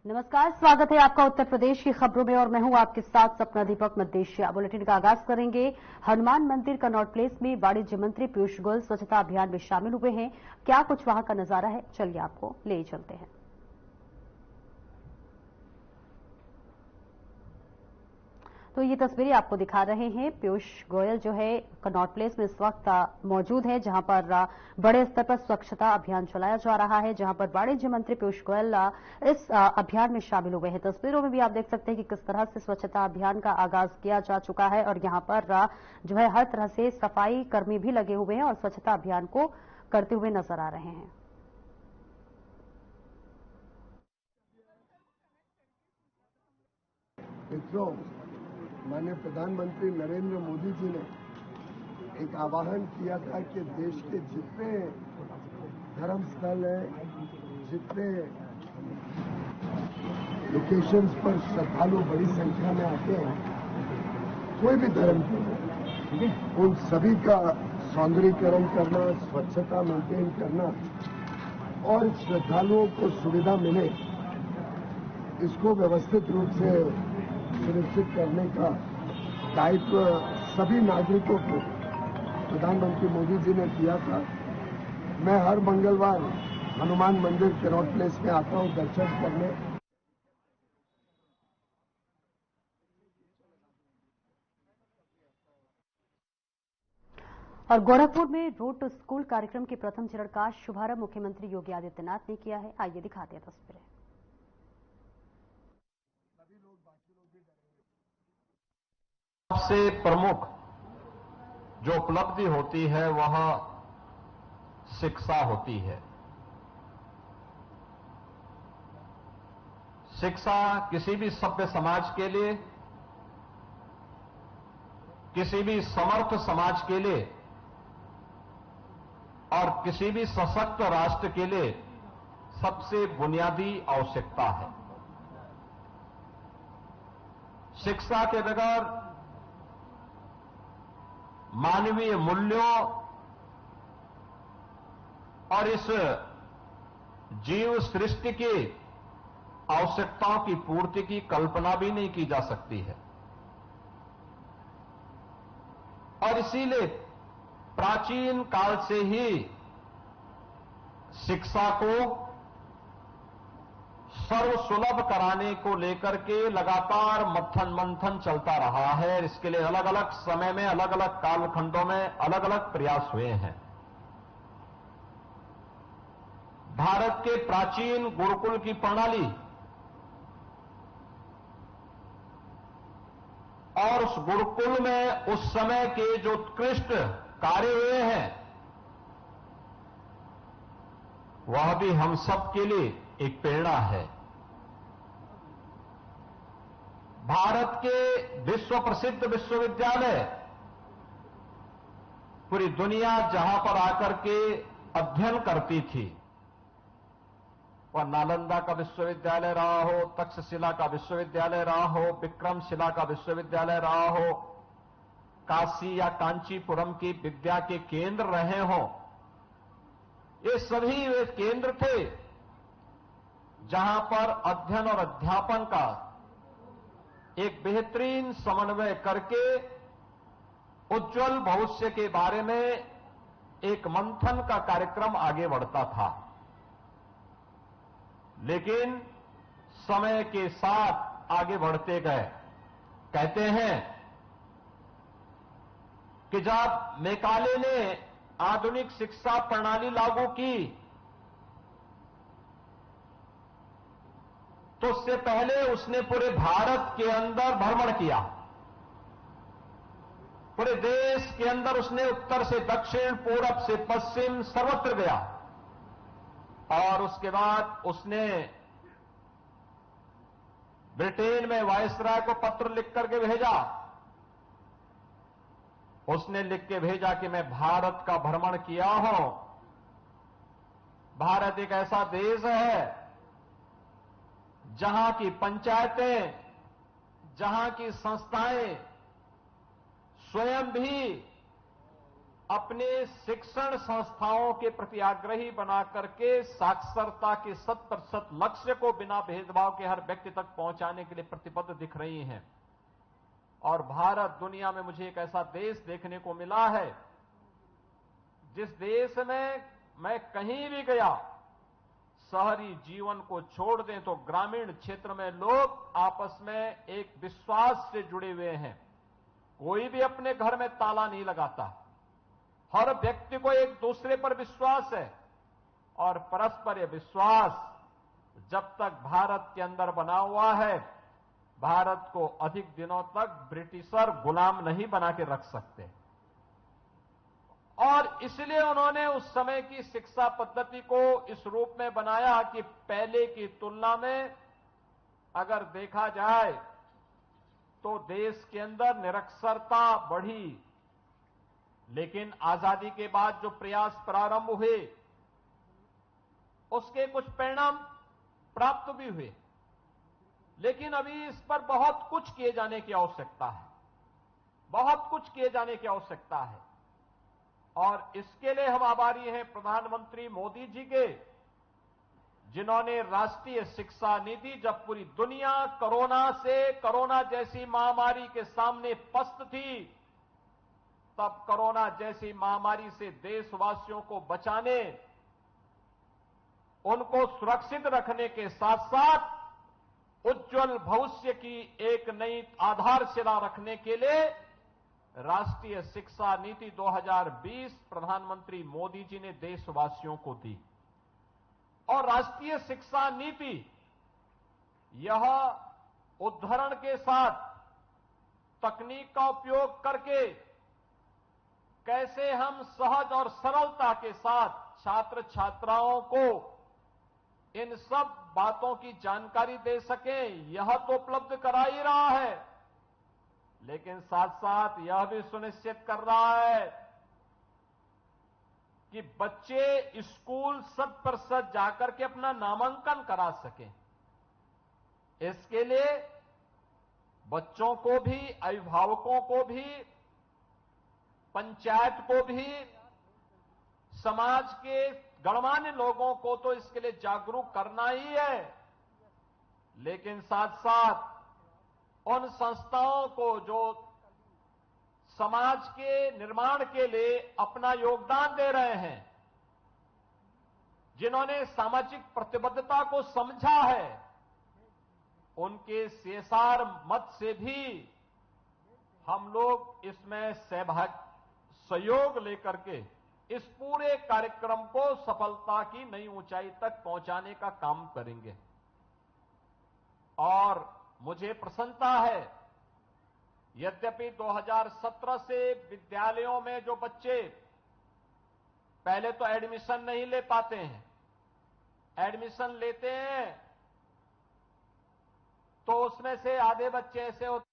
नमस्कार, स्वागत है आपका उत्तर प्रदेश की खबरों में और मैं हूं आपके साथ सपना दीपक मद्देशिया। बुलेटिन का आगाज करेंगे। हनुमान मंदिर कनॉट प्लेस में वाणिज्य मंत्री पीयूष गोयल स्वच्छता अभियान में शामिल हुए हैं। क्या कुछ वहां का नजारा है, चलिए आपको ले चलते हैं। तो ये तस्वीरें आपको दिखा रहे हैं। पीयूष गोयल जो है कनॉट प्लेस में इस वक्त मौजूद है, जहां पर बड़े स्तर पर स्वच्छता अभियान चलाया जा रहा है, जहां पर वाणिज्य मंत्री पीयूष गोयल इस अभियान में शामिल हुए हैं। तस्वीरों में भी आप देख सकते हैं कि किस तरह से स्वच्छता अभियान का आगाज किया जा चुका है और यहां पर जो है हर तरह से सफाई कर्मी भी लगे हुए हैं और स्वच्छता अभियान को करते हुए नजर आ रहे हैं। माननीय प्रधानमंत्री नरेंद्र मोदी जी ने एक आह्वान किया था कि देश के जितने धर्म स्थल हैं, जितने लोकेशंस पर श्रद्धालु बड़ी संख्या में आते हैं, कोई भी धर्म के, उन सभी का सौंदर्यीकरण करना, स्वच्छता मेंटेन करना और श्रद्धालुओं को सुविधा मिले, इसको व्यवस्थित रूप से सुनिश्चित करने का दायित्व सभी नागरिकों को प्रधानमंत्री मोदी जी ने दिया था। मैं हर मंगलवार हनुमान मंदिर कनॉट प्लेस में आता हूं दर्शन करने। और गोरखपुर में रोड टू स्कूल कार्यक्रम के प्रथम चरण का शुभारंभ मुख्यमंत्री योगी आदित्यनाथ ने किया है। आइए दिखाते हैं तस्वीरें। सबसे प्रमुख जो उपलब्धि होती है वह शिक्षा होती है। शिक्षा किसी भी सभ्य समाज के लिए, किसी भी समर्थ समाज के लिए और किसी भी सशक्त राष्ट्र के लिए सबसे बुनियादी आवश्यकता है। शिक्षा के बगैर मानवीय मूल्यों और इस जीव सृष्टि की आवश्यकताओं की पूर्ति की कल्पना भी नहीं की जा सकती है। और इसीलिए प्राचीन काल से ही शिक्षा को सर्वसुलभ कराने को लेकर के लगातार मंथन चलता रहा है। इसके लिए अलग अलग समय में, अलग अलग कालखंडों में अलग अलग प्रयास हुए हैं। भारत के प्राचीन गुरुकुल की प्रणाली और उस गुरुकुल में उस समय के जो उत्कृष्ट कार्य हुए हैं, वह भी हम सब के लिए एक प्रेरणा है। भारत के विश्व प्रसिद्ध विश्वविद्यालय पूरी दुनिया जहां पर आकर के अध्ययन करती थी, वह नालंदा का विश्वविद्यालय रहा हो, तक्षशिला का विश्वविद्यालय रहा हो, विक्रमशिला का विश्वविद्यालय रहा हो, काशी या कांचीपुरम की विद्या के केंद्र रहे हों, ये सभी वे केंद्र थे जहां पर अध्ययन और अध्यापन का एक बेहतरीन समन्वय करके उज्जवल भविष्य के बारे में एक मंथन का कार्यक्रम आगे बढ़ता था। लेकिन समय के साथ आगे बढ़ते गए। कहते हैं कि जब मैकाले ने आधुनिक शिक्षा प्रणाली लागू की तो उससे पहले उसने पूरे भारत के अंदर भ्रमण किया। पूरे देश के अंदर उसने उत्तर से दक्षिण, पूरब से पश्चिम सर्वत्र गया और उसके बाद उसने ब्रिटेन में वायसराय को पत्र लिख करके भेजा। उसने लिख के भेजा कि मैं भारत का भ्रमण किया हूं। भारत एक ऐसा देश है जहां की पंचायतें, जहां की संस्थाएं स्वयं भी अपने शिक्षण संस्थाओं के प्रति आग्रही बना करके साक्षरता के 100% लक्ष्य को बिना भेदभाव के हर व्यक्ति तक पहुंचाने के लिए प्रतिबद्ध दिख रही हैं। और भारत दुनिया में मुझे एक ऐसा देश देखने को मिला है जिस देश में मैं कहीं भी गया, शहरी जीवन को छोड़ दें तो ग्रामीण क्षेत्र में लोग आपस में एक विश्वास से जुड़े हुए हैं। कोई भी अपने घर में ताला नहीं लगाता, हर व्यक्ति को एक दूसरे पर विश्वास है। और परस्पर यह विश्वास जब तक भारत के अंदर बना हुआ है, भारत को अधिक दिनों तक ब्रिटिशर गुलाम नहीं बना के रख सकते। और इसलिए उन्होंने उस समय की शिक्षा पद्धति को इस रूप में बनाया कि पहले की तुलना में अगर देखा जाए तो देश के अंदर निरक्षरता बढ़ी, लेकिन आजादी के बाद जो प्रयास प्रारंभ हुए उसके कुछ परिणाम प्राप्त भी हुए। लेकिन अभी इस पर बहुत कुछ किए जाने की आवश्यकता है, बहुत कुछ किए जाने की आवश्यकता है। और इसके लिए हम आभारी हैं प्रधानमंत्री मोदी जी के, जिन्होंने राष्ट्रीय शिक्षा नीति, जब पूरी दुनिया कोरोना जैसी महामारी के सामने पस्त थी, तब कोरोना जैसी महामारी से देशवासियों को बचाने, उनको सुरक्षित रखने के साथ साथ उज्जवल भविष्य की एक नई आधारशिला रखने के लिए राष्ट्रीय शिक्षा नीति 2020 प्रधानमंत्री मोदी जी ने देशवासियों को दी। और राष्ट्रीय शिक्षा नीति यह उद्धरण के साथ तकनीक का उपयोग करके कैसे हम सहज और सरलता के साथ छात्र छात्राओं को इन सब बातों की जानकारी दे सकें, यह तो उपलब्ध करा ही रहा है, लेकिन साथ साथ यह भी सुनिश्चित कर रहा है कि बच्चे स्कूल 100% जाकर के अपना नामांकन करा सकें। इसके लिए बच्चों को भी, अभिभावकों को भी, पंचायत को भी, समाज के गणमान्य लोगों को तो इसके लिए जागरूक करना ही है, लेकिन साथ साथ उन संस्थाओं को जो समाज के निर्माण के लिए अपना योगदान दे रहे हैं, जिन्होंने सामाजिक प्रतिबद्धता को समझा है, उनके सीएसआर मत से भी हम लोग इसमें सहयोग लेकर के इस पूरे कार्यक्रम को सफलता की नई ऊंचाई तक पहुंचाने का काम करेंगे। और मुझे प्रसन्नता है, यद्यपि 2017 से विद्यालयों में जो बच्चे पहले तो एडमिशन नहीं ले पाते हैं, एडमिशन लेते हैं तो उसमें से आधे बच्चे ऐसे होते।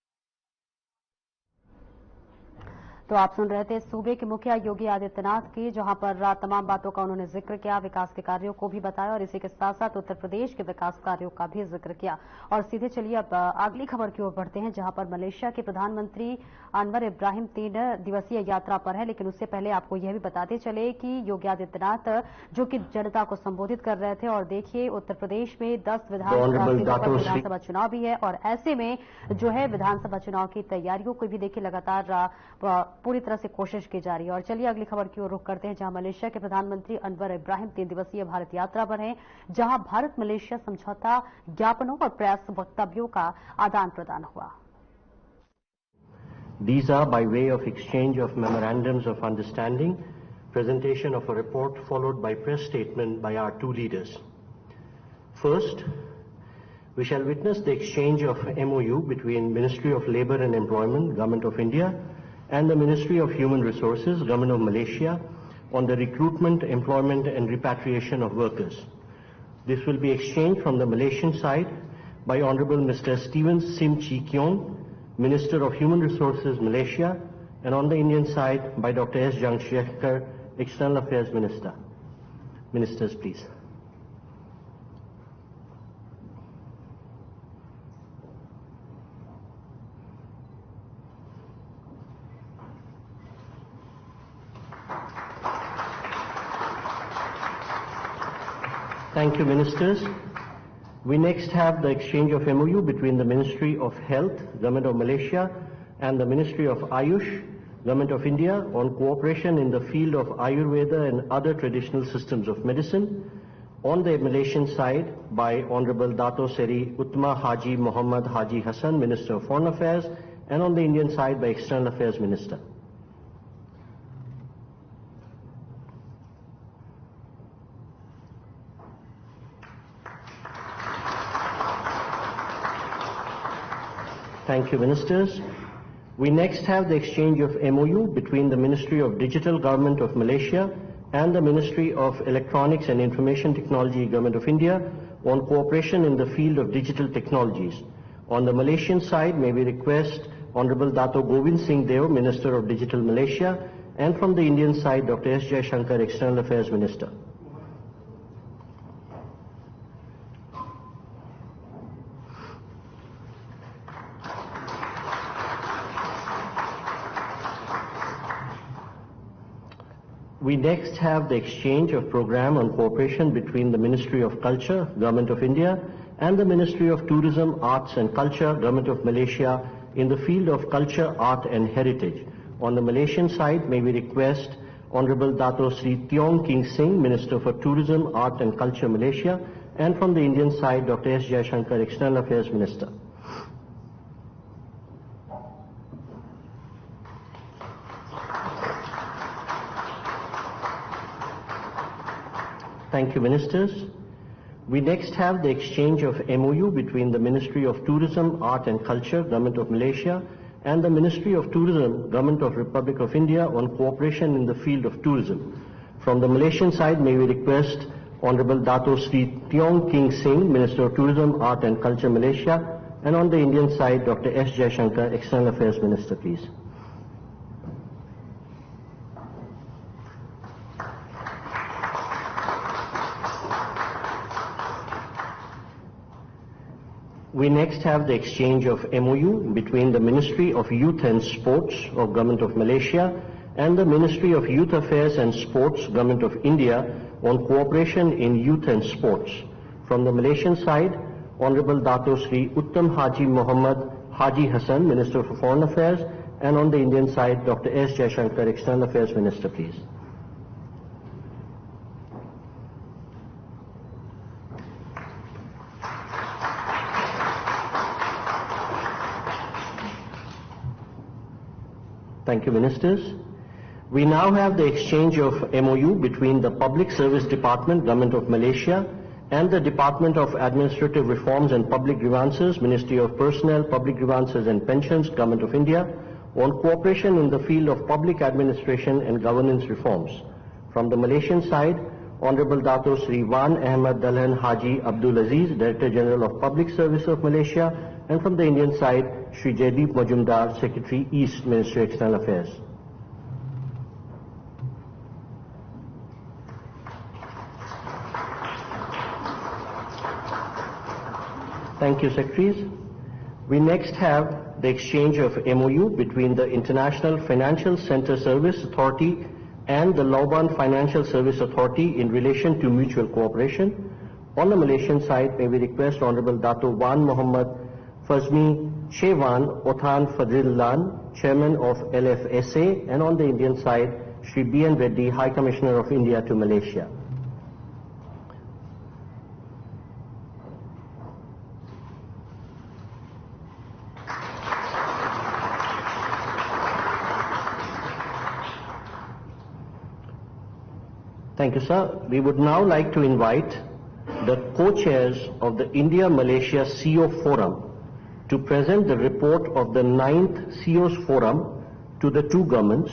तो आप सुन रहे थे सूबे के मुखिया योगी आदित्यनाथ की, जहां पर तमाम बातों का उन्होंने जिक्र किया, विकास के कार्यों को भी बताया और इसी के साथ साथ उत्तर प्रदेश के विकास कार्यों का भी जिक्र किया। और सीधे चलिए अब अगली खबर की ओर बढ़ते हैं, जहां पर मलेशिया के प्रधानमंत्री अनवर इब्राहिम 3 दिवसीय यात्रा पर है। लेकिन उससे पहले आपको यह भी बताते चले कि योगी आदित्यनाथ जो कि जनता को संबोधित कर रहे थे, और देखिए उत्तर प्रदेश में 10 विधानसभा चुनाव भी है, और ऐसे में जो है विधानसभा चुनाव की तैयारियों को भी देखिए लगातार पूरी तरह से कोशिश की जा रही है। और चलिए अगली खबर की ओर रुख करते हैं, जहां मलेशिया के प्रधानमंत्री अनवर इब्राहिम 3 दिवसीय भारत यात्रा पर हैं, जहां भारत मलेशिया समझौता ज्ञापनों और प्रयास वक्तव्यों का आदान प्रदान हुआ। These are by way of exchange of memorandums of understanding, presentation of a report followed by press statement by our two leaders. First, we shall witness the exchange of MOU between Ministry of Labour and Employment, Government of India, and the Ministry of Human Resources, Government of Malaysia, on the recruitment, employment and repatriation of workers. This will be exchanged from the Malaysian side by Honorable Mr. Stephen Sim Chee Kiong, Minister of Human Resources, Malaysia, and on the Indian side by Dr. S. Jaishankar, External Affairs Minister. Ministers, please. Thank you, Ministers. We next have the exchange of MOU between the Ministry of Health, Government of Malaysia, and the Ministry of Ayush, Government of India, on cooperation in the field of Ayurveda and other traditional systems of medicine. On the Malaysian side, by Honorable Dato Seri Utma Haji Muhammad Haji Hassan, Minister of Foreign Affairs, and on the Indian side by External Affairs Minister. Thank you, Ministers. We next have the exchange of MOU between the Ministry of Digital Government of Malaysia and the Ministry of Electronics and Information Technology, Government of India, on cooperation in the field of digital technologies. On the Malaysian side, may we request Honorable Dato Govind Singh Deo, Minister of Digital Malaysia, and from the Indian side, Dr. S. Jaishankar, External Affairs Minister. We next have the exchange of program on cooperation between the Ministry of Culture, Government of India, and the Ministry of Tourism, Arts and Culture, Government of Malaysia, in the field of culture, art and heritage. On the Malaysian side, may we request Honorable Dato Sri Tiong King Sing, Minister for Tourism, Art and Culture, Malaysia, and from the Indian side, Dr. S. Jaishankar, External Affairs Minister. Thank you, Ministers. We next have the exchange of MOU between the Ministry of Tourism, Art and Culture, Government of Malaysia, and the Ministry of Tourism, Government of Republic of India, on cooperation in the field of tourism. From the Malaysian side, may we request Honorable Dato Sri Tiong King Sing, Minister of Tourism, Art and Culture, Malaysia, and on the Indian side, Dr. S. Jaishankar, External Affairs Minister, please. We next have the exchange of MOU between the Ministry of Youth and Sports of Government of Malaysia and the Ministry of Youth Affairs and Sports, Government of India, on cooperation in youth and sports. From the Malaysian side, Honorable Dato Sri Uttam Haji Muhammad Haji Hassan, Minister for Foreign Affairs, and on the Indian side, Dr. S. Jaishankar, External Affairs Minister, please. Thank you, Ministers. We now have the exchange of MOU between the Public Service Department, Government of Malaysia, and the Department of Administrative Reforms and Public Grievances, Ministry of Personnel, Public Grievances and Pensions, Government of India, on cooperation in the field of public administration and governance reforms. From the Malaysian side, Honorable Dato Sri Wan Ahmad Dahlan Haji Abdul Aziz, Director General of Public Service of Malaysia, and from the Indian side, Sri Jaideep Majumdar, Secretary East, Ministry of External Affairs. Thank you, Secretaries. We next have the exchange of MOU between the International Financial Center Service Authority and the Lauban Financial Service Authority in relation to mutual cooperation. On the Malaysian side, may we request Honorable Dato Wan Muhammad Fazmi Shewan Othan Fadillan, Chairman of LFSA, and on the Indian side, Sri B.N. Reddy, High Commissioner of India to Malaysia. Thank you, sir. We would now like to invite the co-chairs of the India-Malaysia CEO Forum to present the report of the 9th CEO's Forum to the two governments.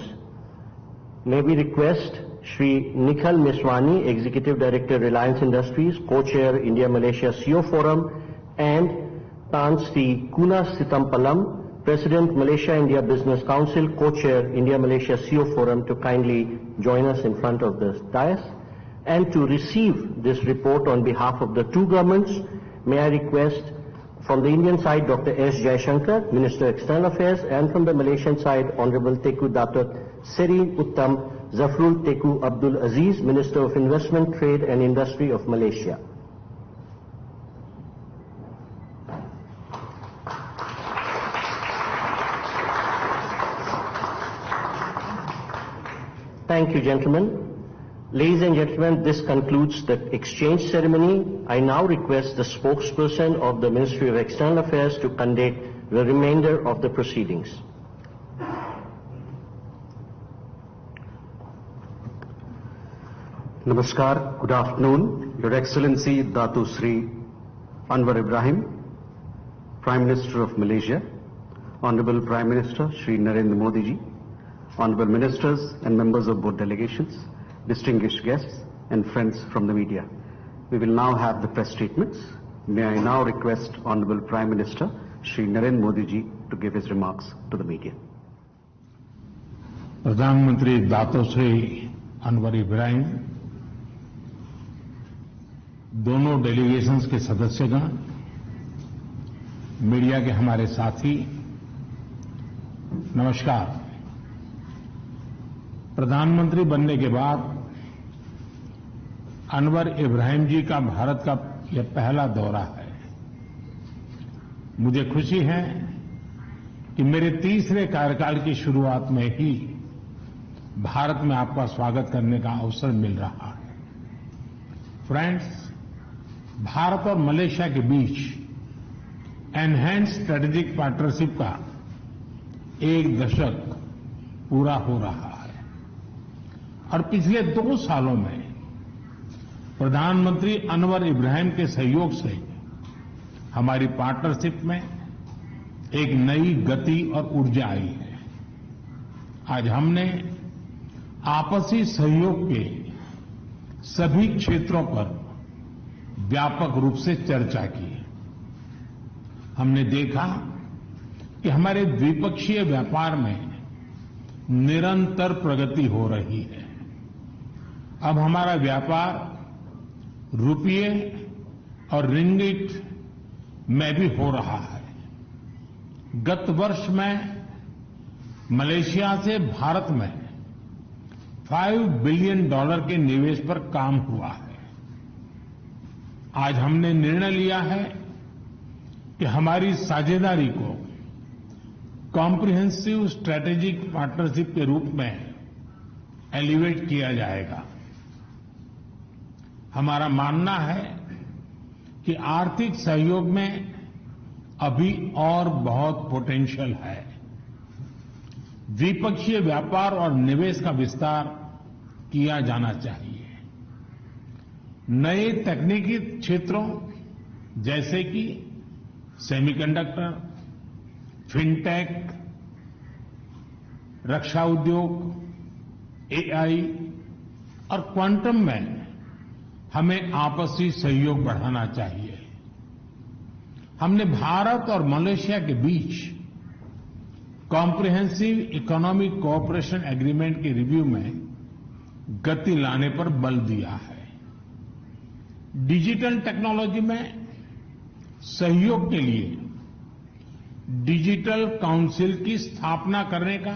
May we request Sri Nikhil Miswani, Executive Director, Reliance Industries, Co-Chair, India-Malaysia CEO Forum, and Tan Sri Kuna Sitampalam, President, Malaysia-India Business Council, Co-Chair, India-Malaysia CEO Forum, to kindly join us in front of the dais. And to receive this report on behalf of the two governments, may I request from the Indian side, Dr. S. Jaishankar, Minister of External Affairs, and from the Malaysian side, Honorable Tengku Datuk Seri Uttam Zafrul Tengku Abdul Aziz, Minister of Investment, Trade and Industry of Malaysia. Thank you, gentlemen. Ladies and gentlemen, this concludes the exchange ceremony. I now request the spokesperson of the Ministry of External Affairs to conduct the remainder of the proceedings. Namaskar, good afternoon. Your Excellency Datu Sri Anwar Ibrahim, Prime Minister of Malaysia, Honorable Prime Minister Shri Narendra Modi ji, Honorable Ministers and members of both delegations, distinguished guests and friends from the media. We will now have the press statements. May I now request Honorable Prime Minister Shri Narendra Modi ji to give his remarks to the media. प्रधानमंत्री दातो श्री अनवर इब्राहिम, दोनों delegations के सदस्यगण, media के हमारे साथी, नमस्कार। प्रधानमंत्री बनने के बाद अनवर इब्राहिम जी का भारत का यह पहला दौरा है। मुझे खुशी है कि मेरे तीसरे कार्यकाल की शुरुआत में ही भारत में आपका स्वागत करने का अवसर मिल रहा है। फ्रेंड्स, भारत और मलेशिया के बीच एनहांस्ड स्ट्रेटेजिक पार्टनरशिप का 1 दशक पूरा हो रहा है और पिछले 2 सालों में प्रधानमंत्री अनवर इब्राहिम के सहयोग से हमारी पार्टनरशिप में एक नई गति और ऊर्जा आई है। आज हमने आपसी सहयोग के सभी क्षेत्रों पर व्यापक रूप से चर्चा की। हमने देखा कि हमारे द्विपक्षीय व्यापार में निरंतर प्रगति हो रही है। अब हमारा व्यापार रुपये और रिंगिट में भी हो रहा है। गत वर्ष में मलेशिया से भारत में $5 बिलियन के निवेश पर काम हुआ है। आज हमने निर्णय लिया है कि हमारी साझेदारी को कॉम्प्रिहेंसिव स्ट्रेटेजिक पार्टनरशिप के रूप में एलिवेट किया जाएगा। हमारा मानना है कि आर्थिक सहयोग में अभी और बहुत पोटेंशियल है। द्विपक्षीय व्यापार और निवेश का विस्तार किया जाना चाहिए। नए तकनीकी क्षेत्रों जैसे कि सेमीकंडक्टर, फिनटेक, रक्षा उद्योग, एआई और क्वांटम में हमें आपसी सहयोग बढ़ाना चाहिए। हमने भारत और मलेशिया के बीच कॉम्प्रिहेंसिव इकोनॉमिक कोऑपरेशन एग्रीमेंट के रिव्यू में गति लाने पर बल दिया है। डिजिटल टेक्नोलॉजी में सहयोग के लिए डिजिटल काउंसिल की स्थापना करने का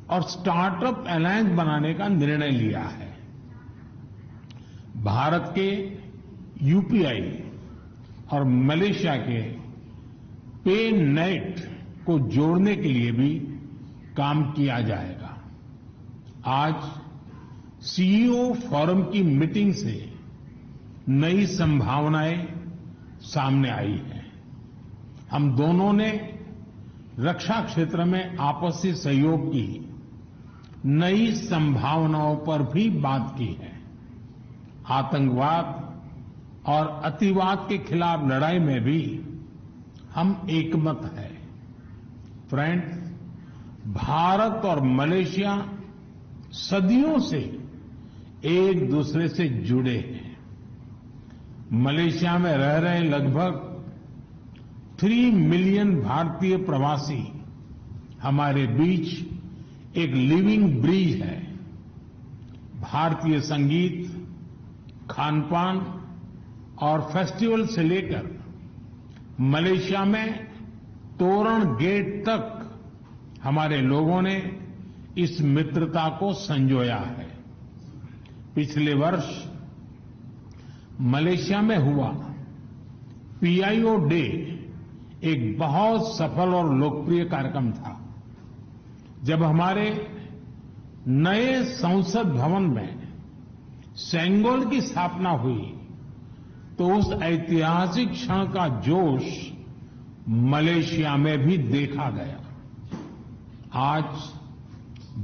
और स्टार्टअप अलायंस बनाने का निर्णय लिया है। भारत के यूपीआई और मलेशिया के पे नेट को जोड़ने के लिए भी काम किया जाएगा। आज सीईओ फोरम की मीटिंग से नई संभावनाएं सामने आई हैं। हम दोनों ने रक्षा क्षेत्र में आपसी सहयोग की नई संभावनाओं पर भी बात की है। आतंकवाद और अतिवाद के खिलाफ लड़ाई में भी हम एकमत हैं। फ्रेंड्स, भारत और मलेशिया सदियों से एक दूसरे से जुड़े हैं। मलेशिया में रह रहे लगभग 3 मिलियन भारतीय प्रवासी हमारे बीच एक लिविंग ब्रिज है। भारतीय संगीत, खानपान और फेस्टिवल से लेकर मलेशिया में तोरण गेट तक हमारे लोगों ने इस मित्रता को संजोया है। पिछले वर्ष मलेशिया में हुआ पीआईओ डे एक बहुत सफल और लोकप्रिय कार्यक्रम था, जब हमारे नए संसद भवन में सेंगोल की स्थापना हुई तो उस ऐतिहासिक क्षण का जोश मलेशिया में भी देखा गया। आज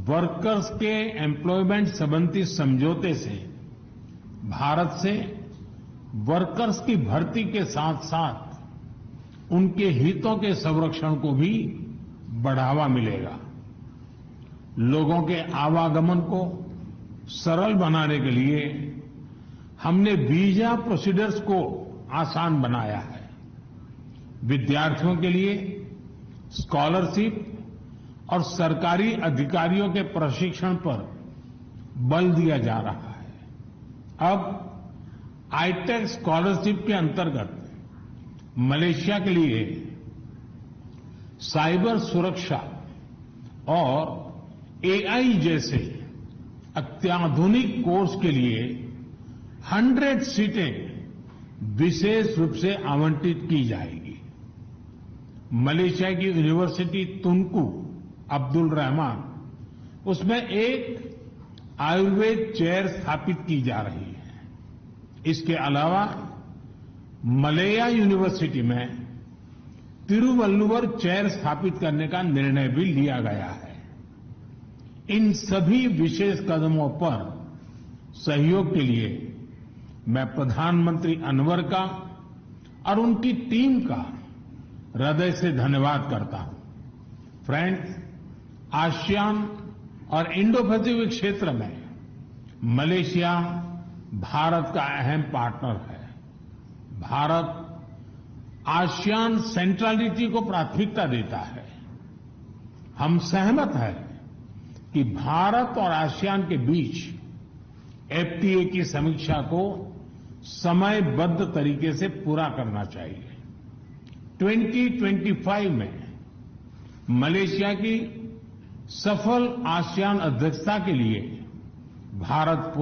वर्कर्स के एम्प्लॉयमेंट संबंधी समझौते से भारत से वर्कर्स की भर्ती के साथ साथ उनके हितों के संरक्षण को भी बढ़ावा मिलेगा। लोगों के आवागमन को सरल बनाने के लिए हमने वीजा प्रोसीडर्स को आसान बनाया है। विद्यार्थियों के लिए स्कॉलरशिप और सरकारी अधिकारियों के प्रशिक्षण पर बल दिया जा रहा है। अब आईटेक स्कॉलरशिप के अंतर्गत मलेशिया के लिए साइबर सुरक्षा और एआई जैसे अत्याधुनिक कोर्स के लिए 100 सीटें विशेष रूप से आवंटित की जाएगी। मलेशिया की यूनिवर्सिटी तुनकू अब्दुल रहमान उसमें एक आयुर्वेद चेयर स्थापित की जा रही है। इसके अलावा मलया यूनिवर्सिटी में तिरुवल्लुवर चेयर स्थापित करने का निर्णय भी लिया गया है। इन सभी विशेष कदमों पर सहयोग के लिए मैं प्रधानमंत्री अनवर का और उनकी टीम का हृदय से धन्यवाद करता हूं। फ्रेंड्स, आसियान और इंडो पैसिफिक क्षेत्र में मलेशिया भारत का अहम पार्टनर है। भारत आसियान सेंट्रलिटी को प्राथमिकता देता है। हम सहमत हैं कि भारत और आसियान के बीच एफटीए की समीक्षा को समयबद्ध तरीके से पूरा करना चाहिए। 2025 में मलेशिया की सफल आसियान अध्यक्षता के लिए भारत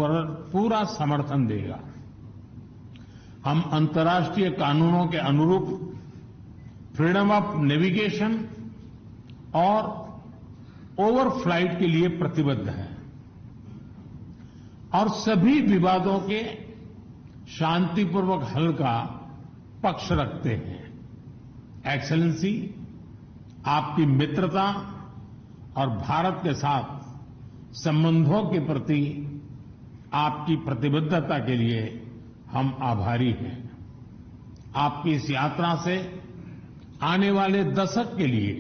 पूरा समर्थन देगा। हम अंतर्राष्ट्रीय कानूनों के अनुरूप फ्रीडम ऑफ नेविगेशन और ओवरफ्लाइट के लिए प्रतिबद्ध हैं और सभी विवादों के शांतिपूर्वक हल का पक्ष रखते हैं। एक्सेलेंसी, आपकी मित्रता और भारत के साथ संबंधों के प्रति आपकी प्रतिबद्धता के लिए हम आभारी हैं। आपकी इस यात्रा से आने वाले दशक के लिए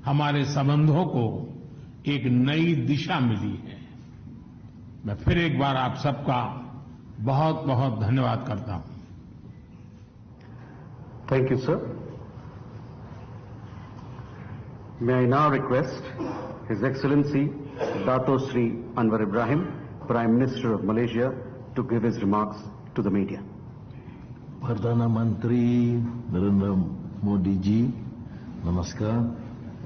हमारे संबंधों को एक नई दिशा मिली है। मैं फिर एक बार आप सबका बहुत बहुत धन्यवाद करता हूं। Thank you, sir. May I now request His Excellency Dato Sri Anwar Ibrahim, Prime Minister of Malaysia, to give his remarks to the media. Perdana Menteri Narendra Modi ji, namaskar,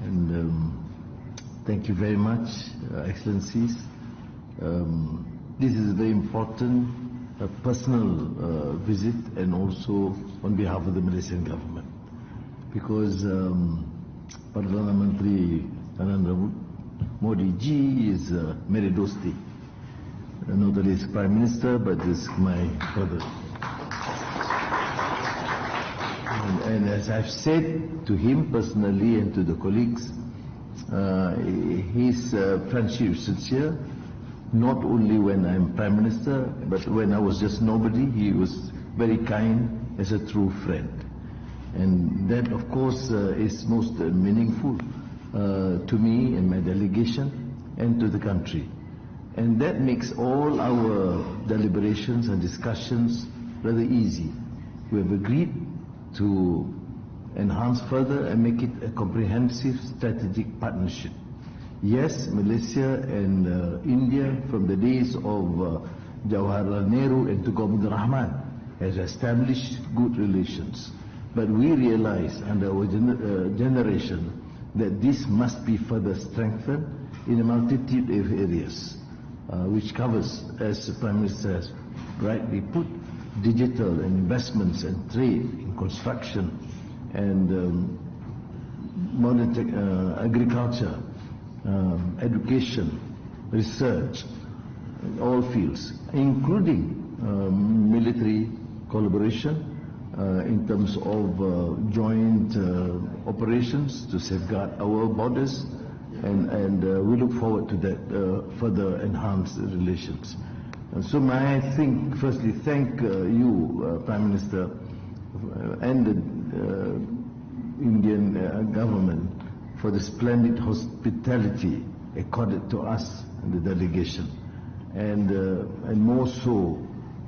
and thank you very much, Excellencies. This is a very important personal visit, and also on behalf of the Malaysian government, because Perdana Menteri Narendra Modi ji is mere dosti. Not only is Prime Minister, but is my brother. And as I've said to him personally and to the colleagues, his friendship is sincere. Not only when I'm Prime Minister, but when I was just nobody, he was very kind as a true friend. And that, of course, is most meaningful to me and my delegation and to the country. And that makes all our deliberations and discussions rather easy. We have agreed to enhance further and make it a comprehensive strategic partnership. Yes, Malaysia and India, from the days of Jawaharlal Nehru and Tunku Abdul Rahman, has established good relations. But we realize under our generation that this must be further strengthened in a multitude of areas, which covers, as the Prime Minister has rightly put, digital and investments and trade in construction and modern agriculture, education, research in all fields, including military collaboration in terms of joint operations to safeguard our borders, and we look forward to that further enhanced relations. So may I firstly thank you, Prime Minister, and the Indian government for the splendid hospitality accorded to us and the delegation, and more so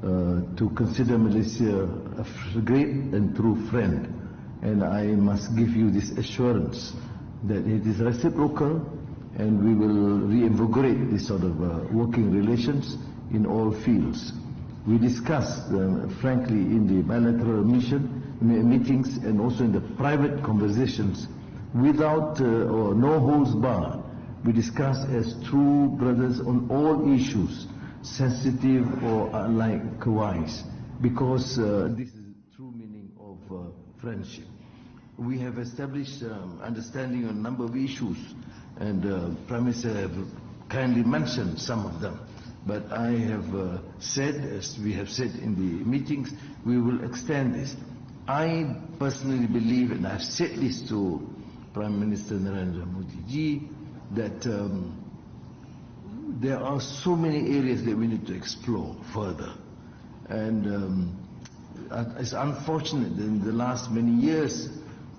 to consider Malaysia a great and true friend. And I must give you this assurance that it is reciprocal, and we will reinvigorate this sort of working relations in all fields. We discussed, frankly, in the bilateral meetings and also in the private conversations, without or no holds barred. We discuss as true brothers on all issues, sensitive or likewise, because this is the true meaning of friendship. We have established understanding on a number of issues, and Prime Minister have kindly mentioned some of them. But I have said, as we have said in the meetings, we will extend this. I personally believe, and I've said this to Prime Minister Narendra Modi ji, that there are so many areas that we need to explore further. And it's unfortunate that in the last many years,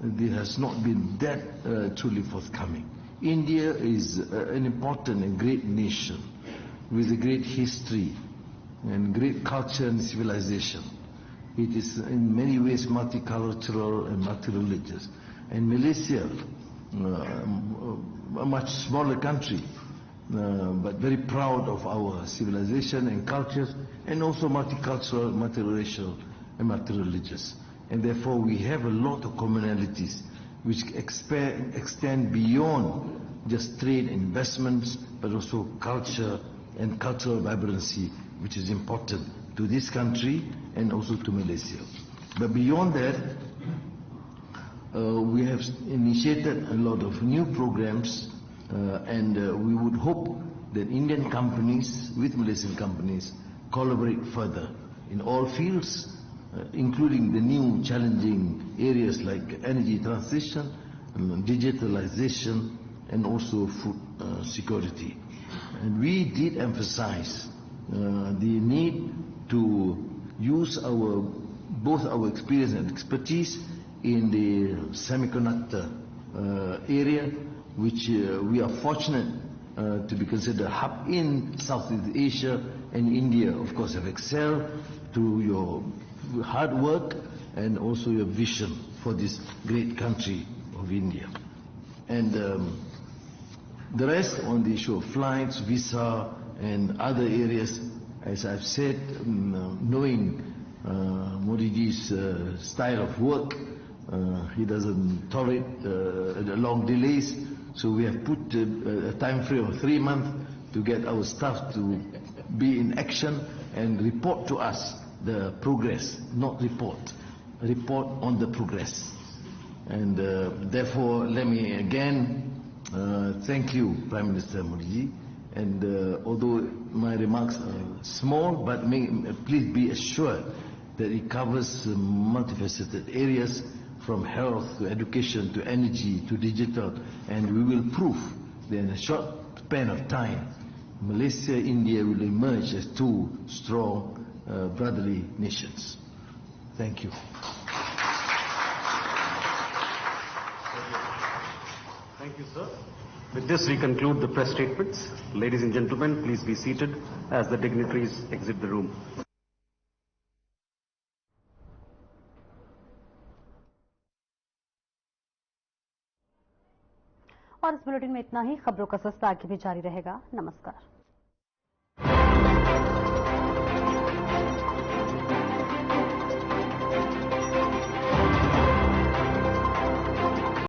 there has not been that truly forthcoming. India is an important and great nation with a great history and great culture and civilization. It is in many ways multicultural and multi-religious. And Malaysia, a much smaller country, but very proud of our civilization and cultures, and also multicultural, multiracial, and multireligious. And therefore we have a lot of commonalities which extend beyond just trade and investments, but also culture and cultural vibrancy, which is important to this country and also to Malaysia. But beyond that, we have initiated a lot of new programs, and we would hope that Indian companies with Malaysian companies collaborate further in all fields, including the new challenging areas like energy transition, digitalization, and also food security. And we did emphasize the need to use both our experience and expertise in the semiconductor area, which we are fortunate to be considered a hub in Southeast Asia, and India, of course, have excelled through your hard work and also your vision for this great country of India. And the rest on the issue of flights, visa, and other areas, as I've said, knowing Modi ji's style of work, he doesn't tolerate long delays, so we have put a time frame of 3 months to get our staff to be in action and report to us the progress, not report on the progress. And therefore, let me again thank you, Prime Minister Modi ji. And although my remarks are small, but please be assured that it covers multifaceted areas, from health to education to energy to digital, and we will prove that in a short span of time, Malaysia and India will emerge as two strong brotherly nations. Thank you. Thank you, sir. With this, we conclude the press statements. Ladies and gentlemen, please be seated as the dignitaries exit the room. और इस bulletin में इतना ही। खबरों का सिलसिला आगे भी जारी रहेगा। नमस्कार।